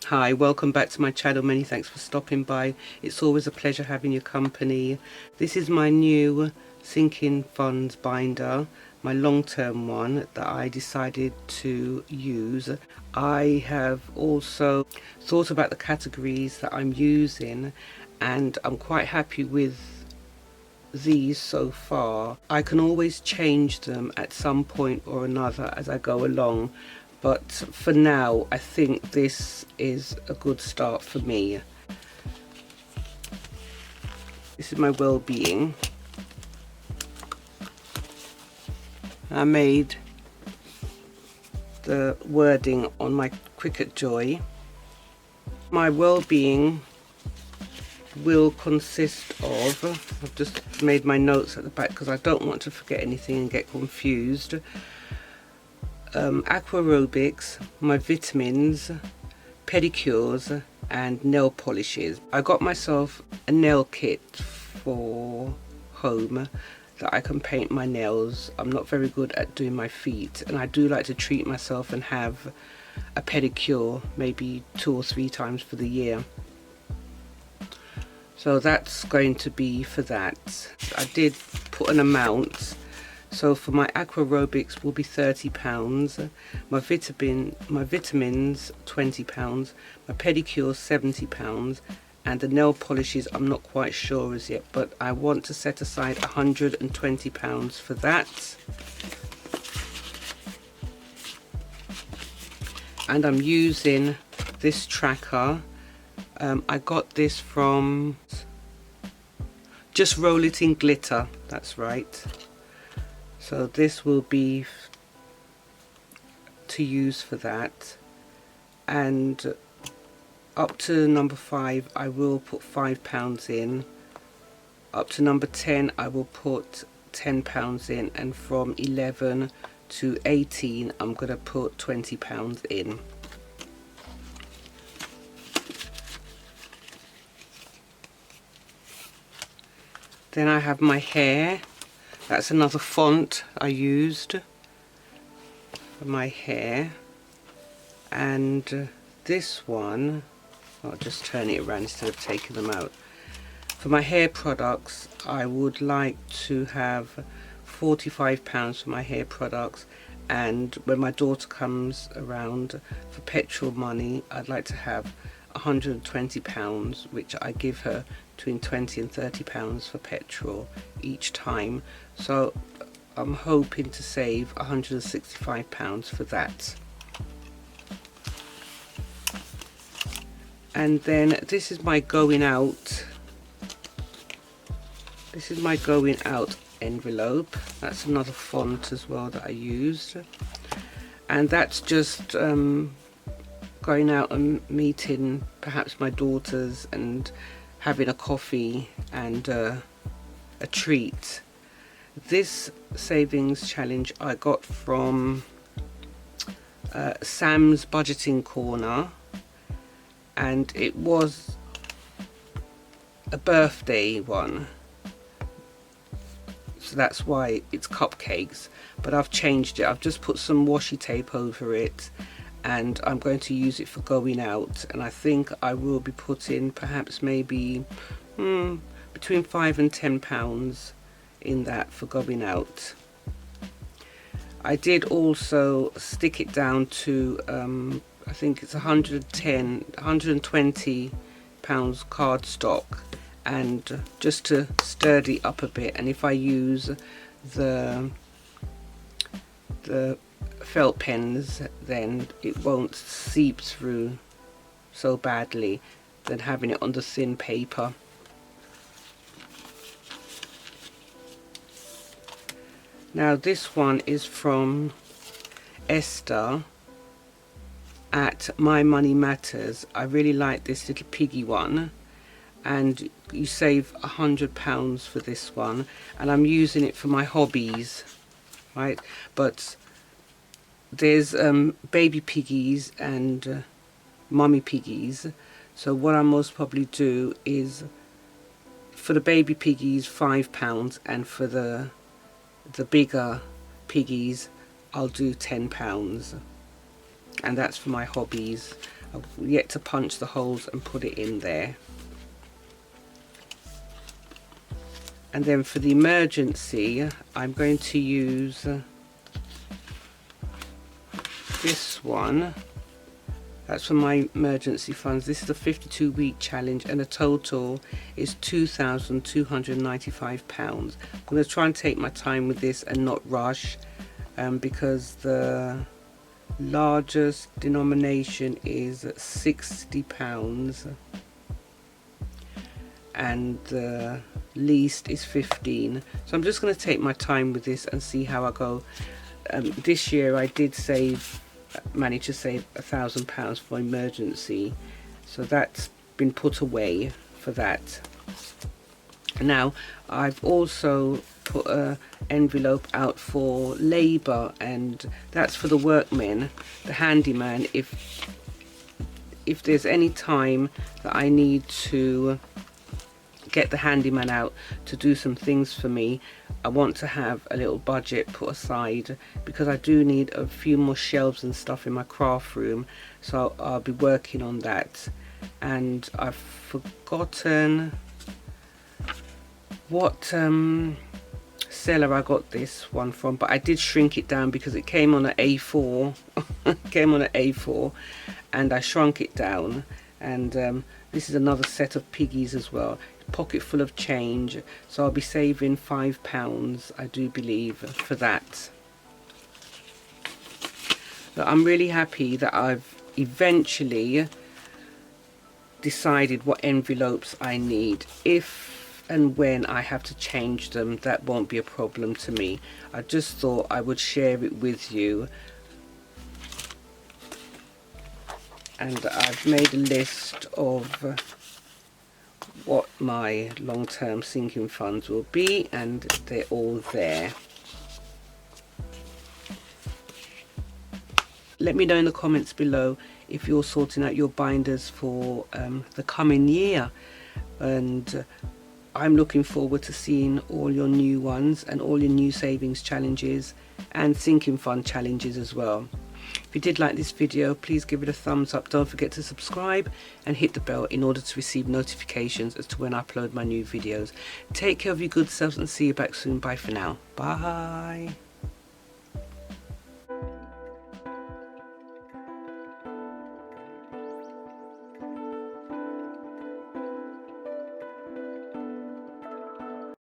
Hi, welcome back to my channel. Many thanks for stopping by. It's always a pleasure having your company. This is my new sinking funds binder, my long-term one that I decided to use. I have also thought about the categories that I'm using, and I'm quite happy with these so far. I can always change them at some point or another as I go along, but for now I think this is a good start for me. This is my well-being. I made the wording on my Cricut Joy. My well-being will consist of, I've just made my notes at the back because I don't want to forget anything and get confused. Aquarobics, my vitamins, pedicures and nail polishes. I got myself a nail kit for home that I can paint my nails. I'm not very good at doing my feet, and I do like to treat myself and have a pedicure maybe 2 or 3 times for the year. So that's going to be for that. I did put an amount. So for my aquarobics will be £30, my vitamins £20, my pedicures £70, and the nail polishes I'm not quite sure as yet, but I want to set aside £120 for that. And I'm using this tracker. I got this from Just Roll It in Glitter, that's right. So this will be to use for that, and up to number 5 I will put £5 in, up to number 10 I will put £10 in, and from 11 to 18 I'm going to put £20 in. Then I have my hair. That's another font I used for my hair, and this one, I'll just turn it around instead of taking them out. For my hair products I would like to have £45 for my hair products, and when my daughter comes around for petrol money I'd like to have £120, which I give her between £20 and £30 for petrol each time. So I'm hoping to save £165 for that. And then this is my going out. This is my going out envelope. That's another font as well that I used, and that's just going out and meeting perhaps my daughters and having a coffee and a treat. This savings challenge I got from Sam's Budgeting Corner, and it was a birthday one, so that's why it's cupcakes, but I've changed it. I've just put some washi tape over it, and I'm going to use it for going out, and I think I will be putting perhaps maybe between £5 and £10 in that for going out. I did also stick it down to I think it's £120 cardstock, and just to sturdy up a bit, and if I use the felt pens then it won't seep through so badly than having it on the thin paper. Now this one is from Esther at My Money Matters. I really like this little piggy one, and you save £100 for this one, and I'm using it for my hobbies, right? But there's baby piggies and mummy piggies, so what I most probably do is for the baby piggies £5, and for the bigger piggies I'll do £10, and that's for my hobbies. I've yet to punch the holes and put it in there. And then for the emergency, I'm going to use this one. That's for my emergency funds. This is a 52-week challenge and the total is £2,295. I'm going to try and take my time with this and not rush, because the largest denomination is £60 and the least is 15. So I'm just going to take my time with this and see how I go. This year I did manage to save £1,000 for emergency, so that's been put away for that. Now I've also put an envelope out for labour, and that's for the workmen, the handyman. If there's any time that I need to get the handyman out to do some things for me, I want to have a little budget put aside, because I do need a few more shelves and stuff in my craft room, so I'll be working on that. And I've forgotten what seller I got this one from, but I did shrink it down because it came on an A4 came on an A4 and I shrunk it down. And this is another set of piggies as well, pocket full of change, so I'll be saving £5, I do believe, for that. But I'm really happy that I've eventually decided what envelopes I need. If and when I have to change them, that won't be a problem to me. I just thought I would share it with you. And I've made a list of what my long-term sinking funds will be, and they're all there. Let me know in the comments below if you're sorting out your binders for the coming year, and I'm looking forward to seeing all your new ones and all your new savings challenges and sinking fund challenges as well. If you did like this video, please give it a thumbs up. Don't forget to subscribe and hit the bell in order to receive notifications as to when I upload my new videos. Take care of your good selves and see you back soon. Bye for now. Bye.